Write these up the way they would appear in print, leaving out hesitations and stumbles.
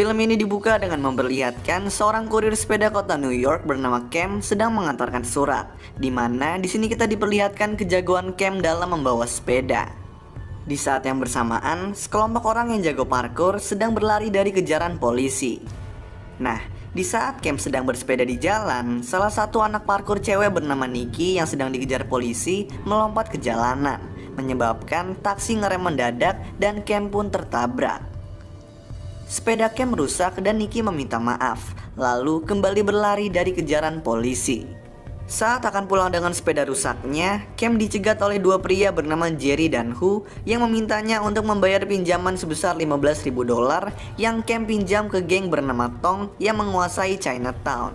Film ini dibuka dengan memperlihatkan seorang kurir sepeda kota New York bernama Cam sedang mengantarkan surat, di mana di sini kita diperlihatkan kejagoan Cam dalam membawa sepeda. Di saat yang bersamaan, sekelompok orang yang jago parkur sedang berlari dari kejaran polisi. Nah, di saat Cam sedang bersepeda di jalan, salah satu anak parkur cewek bernama Nikki yang sedang dikejar polisi melompat ke jalanan, menyebabkan taksi ngerem mendadak dan Cam pun tertabrak. Sepeda Cam rusak dan Nikki meminta maaf, lalu kembali berlari dari kejaran polisi. Saat akan pulang dengan sepeda rusaknya, Cam dicegat oleh dua pria bernama Jerry dan Hu yang memintanya untuk membayar pinjaman sebesar $15.000 yang Cam pinjam ke geng bernama Tong yang menguasai Chinatown.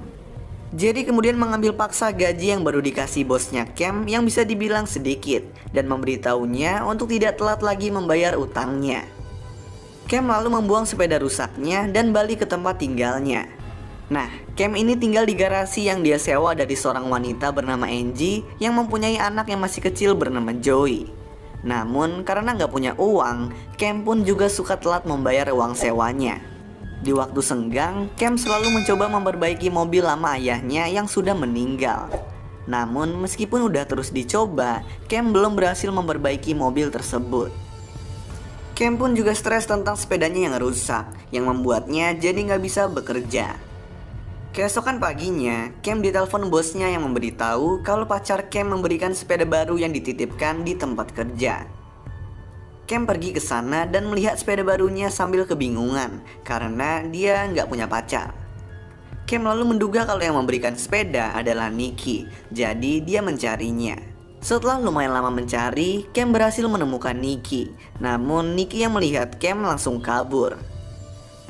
Jerry kemudian mengambil paksa gaji yang baru dikasih bosnya Cam yang bisa dibilang sedikit dan memberitahunya untuk tidak telat lagi membayar utangnya. Cam lalu membuang sepeda rusaknya dan balik ke tempat tinggalnya. Nah, Cam ini tinggal di garasi yang dia sewa dari seorang wanita bernama Angie yang mempunyai anak yang masih kecil bernama Joey. Namun karena nggak punya uang, Cam pun juga suka telat membayar uang sewanya. Di waktu senggang, Cam selalu mencoba memperbaiki mobil lama ayahnya yang sudah meninggal. Namun meskipun udah terus dicoba, Cam belum berhasil memperbaiki mobil tersebut. Cam pun juga stres tentang sepedanya yang rusak, yang membuatnya jadi nggak bisa bekerja. Keesokan paginya, Cam ditelepon bosnya yang memberitahu kalau pacar Cam memberikan sepeda baru yang dititipkan di tempat kerja. Cam pergi ke sana dan melihat sepeda barunya sambil kebingungan karena dia nggak punya pacar. Cam lalu menduga kalau yang memberikan sepeda adalah Nikki, jadi dia mencarinya. Setelah lumayan lama mencari, Cam berhasil menemukan Nikki. Namun Nikki yang melihat Cam langsung kabur.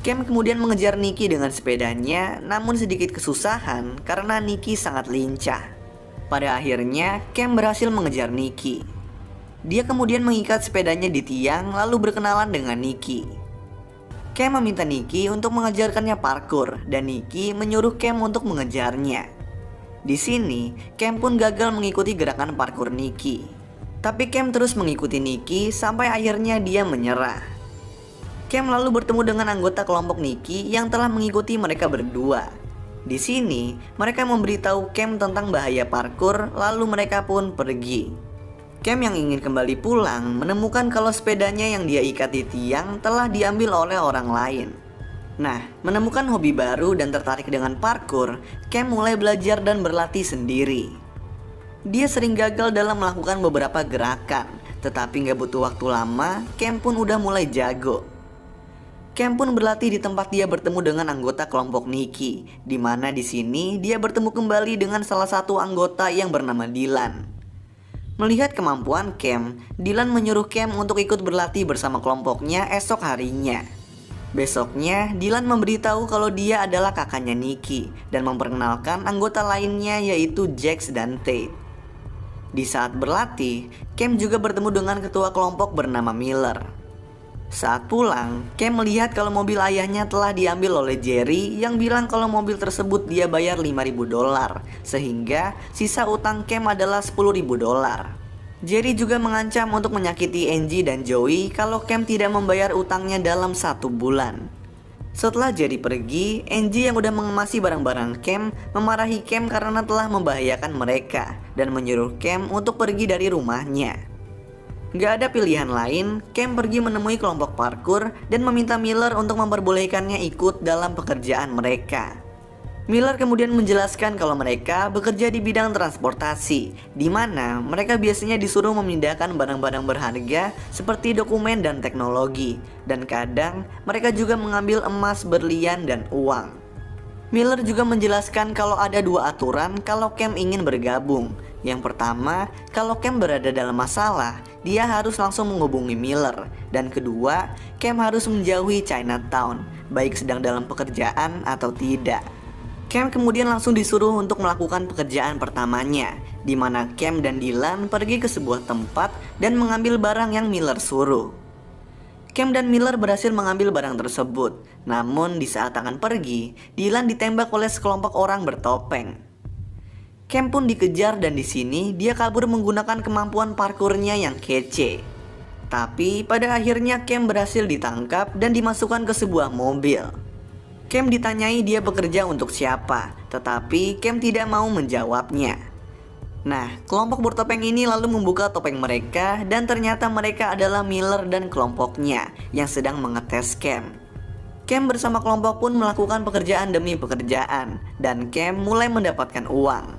Cam kemudian mengejar Nikki dengan sepedanya, namun sedikit kesusahan karena Nikki sangat lincah. Pada akhirnya, Cam berhasil mengejar Nikki. Dia kemudian mengikat sepedanya di tiang lalu berkenalan dengan Nikki. Cam meminta Nikki untuk mengajarkannya parkur dan Nikki menyuruh Cam untuk mengejarnya. Di sini, Cam pun gagal mengikuti gerakan parkur Nikki. Tapi Cam terus mengikuti Nikki sampai akhirnya dia menyerah. Cam lalu bertemu dengan anggota kelompok Nikki yang telah mengikuti mereka berdua. Di sini, mereka memberitahu Cam tentang bahaya parkur, lalu mereka pun pergi. Cam yang ingin kembali pulang menemukan kalau sepedanya yang dia ikat di tiang telah diambil oleh orang lain. Nah, menemukan hobi baru dan tertarik dengan parkur, Cam mulai belajar dan berlatih sendiri. Dia sering gagal dalam melakukan beberapa gerakan, tetapi gak butuh waktu lama, Cam pun udah mulai jago. Cam pun berlatih di tempat dia bertemu dengan anggota kelompok Nikki, di mana di sini dia bertemu kembali dengan salah satu anggota yang bernama Dylan. Melihat kemampuan Cam, Dylan menyuruh Cam untuk ikut berlatih bersama kelompoknya esok harinya. Besoknya, Dylan memberitahu kalau dia adalah kakaknya Nikki dan memperkenalkan anggota lainnya yaitu Jax dan Tate. Di saat berlatih, Cam juga bertemu dengan ketua kelompok bernama Miller. Saat pulang, Cam melihat kalau mobil ayahnya telah diambil oleh Jerry yang bilang kalau mobil tersebut dia bayar $5.000, sehingga sisa utang Cam adalah $10.000. Jerry juga mengancam untuk menyakiti Angie dan Joey kalau Cam tidak membayar utangnya dalam 1 bulan. Setelah Jerry pergi, Angie yang udah mengemasi barang-barang Cam memarahi Cam karena telah membahayakan mereka dan menyuruh Cam untuk pergi dari rumahnya. Gak ada pilihan lain, Cam pergi menemui kelompok parkur dan meminta Miller untuk memperbolehkannya ikut dalam pekerjaan mereka. Miller kemudian menjelaskan kalau mereka bekerja di bidang transportasi, di mana mereka biasanya disuruh memindahkan barang-barang berharga seperti dokumen dan teknologi, dan kadang mereka juga mengambil emas, berlian, dan uang. Miller juga menjelaskan kalau ada 2 aturan kalau Cam ingin bergabung. Yang pertama, kalau Cam berada dalam masalah, dia harus langsung menghubungi Miller. Dan kedua, Cam harus menjauhi Chinatown, baik sedang dalam pekerjaan atau tidak. Cam kemudian langsung disuruh untuk melakukan pekerjaan pertamanya, di mana Cam dan Dylan pergi ke sebuah tempat dan mengambil barang yang Miller suruh. Cam dan Miller berhasil mengambil barang tersebut, namun di saat akan pergi, Dylan ditembak oleh sekelompok orang bertopeng. Cam pun dikejar dan di sini dia kabur menggunakan kemampuan parkurnya yang kece. Tapi pada akhirnya Cam berhasil ditangkap dan dimasukkan ke sebuah mobil. Cam ditanyai dia bekerja untuk siapa, tetapi Cam tidak mau menjawabnya. Nah, kelompok bertopeng ini lalu membuka topeng mereka dan ternyata mereka adalah Miller dan kelompoknya yang sedang mengetes Cam. Cam bersama kelompok pun melakukan pekerjaan demi pekerjaan dan Cam mulai mendapatkan uang.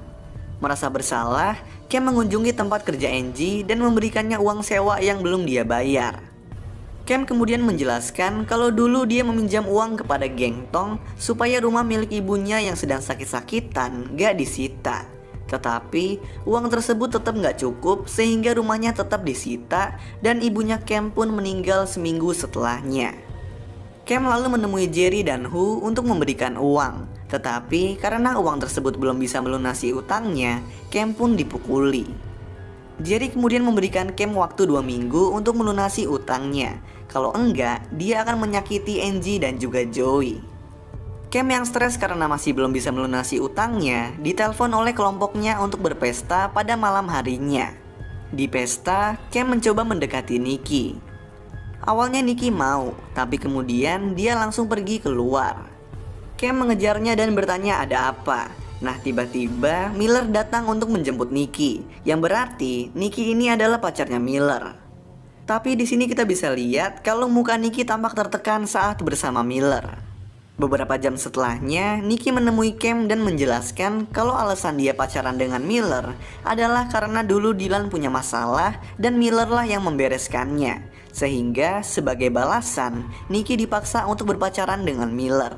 Merasa bersalah, Cam mengunjungi tempat kerja Angie dan memberikannya uang sewa yang belum dia bayar. Cam kemudian menjelaskan kalau dulu dia meminjam uang kepada geng Tong supaya rumah milik ibunya yang sedang sakit-sakitan gak disita. Tetapi uang tersebut tetap gak cukup sehingga rumahnya tetap disita dan ibunya Cam pun meninggal seminggu setelahnya. Cam lalu menemui Jerry dan Hu untuk memberikan uang. Tetapi karena uang tersebut belum bisa melunasi utangnya, Cam pun dipukuli. Jerry kemudian memberikan Cam waktu 2 minggu untuk melunasi utangnya. Kalau enggak, dia akan menyakiti Angie dan juga Joey. Cam yang stres karena masih belum bisa melunasi utangnya, ditelepon oleh kelompoknya untuk berpesta pada malam harinya. Di pesta, Cam mencoba mendekati Nikki. Awalnya Nikki mau, tapi kemudian dia langsung pergi keluar. Cam mengejarnya dan bertanya ada apa. Nah, tiba-tiba Miller datang untuk menjemput Nikki, yang berarti Nikki ini adalah pacarnya Miller. Tapi di sini kita bisa lihat kalau muka Nikki tampak tertekan saat bersama Miller. Beberapa jam setelahnya, Nikki menemui Cam dan menjelaskan kalau alasan dia pacaran dengan Miller adalah karena dulu Dylan punya masalah dan Miller lah yang membereskannya. Sehingga sebagai balasan, Nikki dipaksa untuk berpacaran dengan Miller.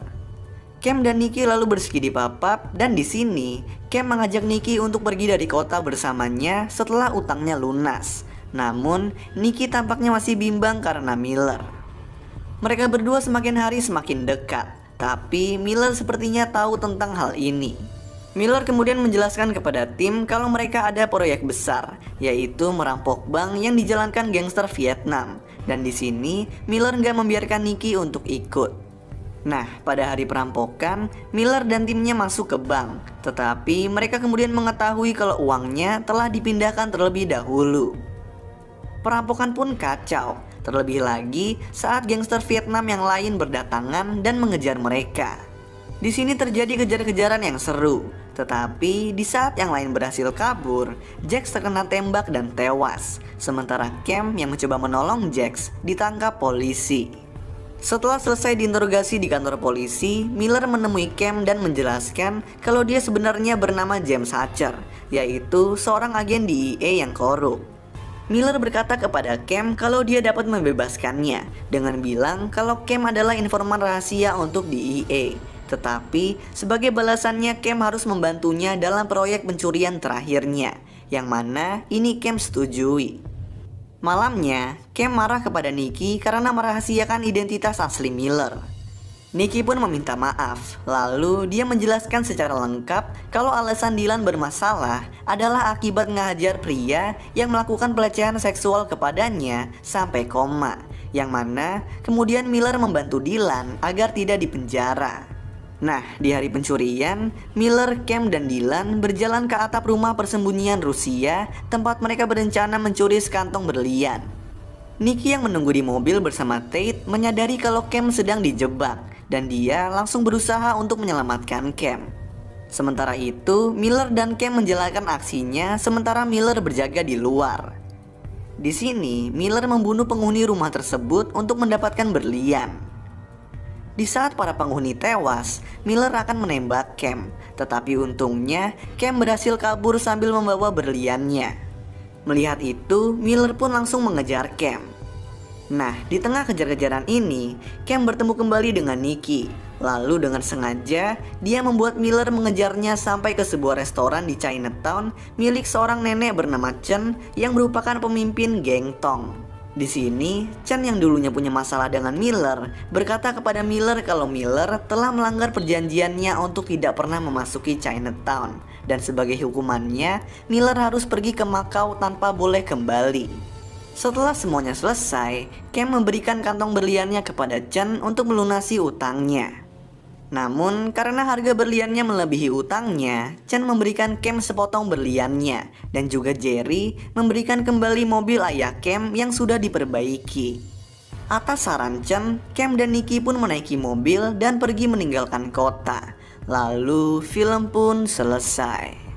Cam dan Nikki lalu bersegi di papap dan di sini Cam mengajak Nikki untuk pergi dari kota bersamanya setelah utangnya lunas. Namun, Nikki tampaknya masih bimbang karena Miller. Mereka berdua semakin hari semakin dekat. Tapi Miller sepertinya tahu tentang hal ini. Miller kemudian menjelaskan kepada tim kalau mereka ada proyek besar, yaitu merampok bank yang dijalankan gangster Vietnam. Dan di sini Miller nggak membiarkan Nikki untuk ikut. Nah, pada hari perampokan, Miller dan timnya masuk ke bank. Tetapi mereka kemudian mengetahui kalau uangnya telah dipindahkan terlebih dahulu. Perampokan pun kacau. Terlebih lagi saat gangster Vietnam yang lain berdatangan dan mengejar mereka. Di sini terjadi kejar-kejaran yang seru. Tetapi di saat yang lain berhasil kabur, Jax terkena tembak dan tewas. Sementara Cam yang mencoba menolong Jax ditangkap polisi. Setelah selesai diinterogasi di kantor polisi, Miller menemui Cam dan menjelaskan kalau dia sebenarnya bernama James Hatcher, yaitu seorang agen DEA yang korup. Miller berkata kepada Cam kalau dia dapat membebaskannya dengan bilang kalau Cam adalah informan rahasia untuk DEA. Tetapi sebagai balasannya Cam harus membantunya dalam proyek pencurian terakhirnya, yang mana ini Cam setujui. Malamnya, Cam marah kepada Nikki karena merahasiakan identitas asli Miller. Nikki pun meminta maaf, lalu dia menjelaskan secara lengkap kalau alasan Dylan bermasalah adalah akibat ngajar pria yang melakukan pelecehan seksual kepadanya sampai koma, yang mana kemudian Miller membantu Dylan agar tidak dipenjara. Nah, di hari pencurian, Miller, Cam, dan Dylan berjalan ke atap rumah persembunyian Rusia tempat mereka berencana mencuri sekantong berlian. Nikki yang menunggu di mobil bersama Tate menyadari kalau Cam sedang dijebak dan dia langsung berusaha untuk menyelamatkan Cam. Sementara itu, Miller dan Cam menjalankan aksinya sementara Miller berjaga di luar. Di sini, Miller membunuh penghuni rumah tersebut untuk mendapatkan berlian. Di saat para penghuni tewas, Miller akan menembak Cam, tetapi untungnya Cam berhasil kabur sambil membawa berliannya. Melihat itu, Miller pun langsung mengejar Cam. Nah, di tengah kejar-kejaran ini, Cam bertemu kembali dengan Nikki. Lalu dengan sengaja, dia membuat Miller mengejarnya sampai ke sebuah restoran di Chinatown milik seorang nenek bernama Chen yang merupakan pemimpin geng Tong. Di sini, Chen yang dulunya punya masalah dengan Miller berkata kepada Miller kalau Miller telah melanggar perjanjiannya untuk tidak pernah memasuki Chinatown. Dan sebagai hukumannya, Miller harus pergi ke Macau tanpa boleh kembali. Setelah semuanya selesai, Cam memberikan kantong berliannya kepada Chen untuk melunasi utangnya. Namun karena harga berliannya melebihi utangnya, Chen memberikan Cam sepotong berliannya dan juga Jerry memberikan kembali mobil ayah Cam yang sudah diperbaiki. Atas saran Chen, Cam dan Nikki pun menaiki mobil dan pergi meninggalkan kota. Lalu film pun selesai.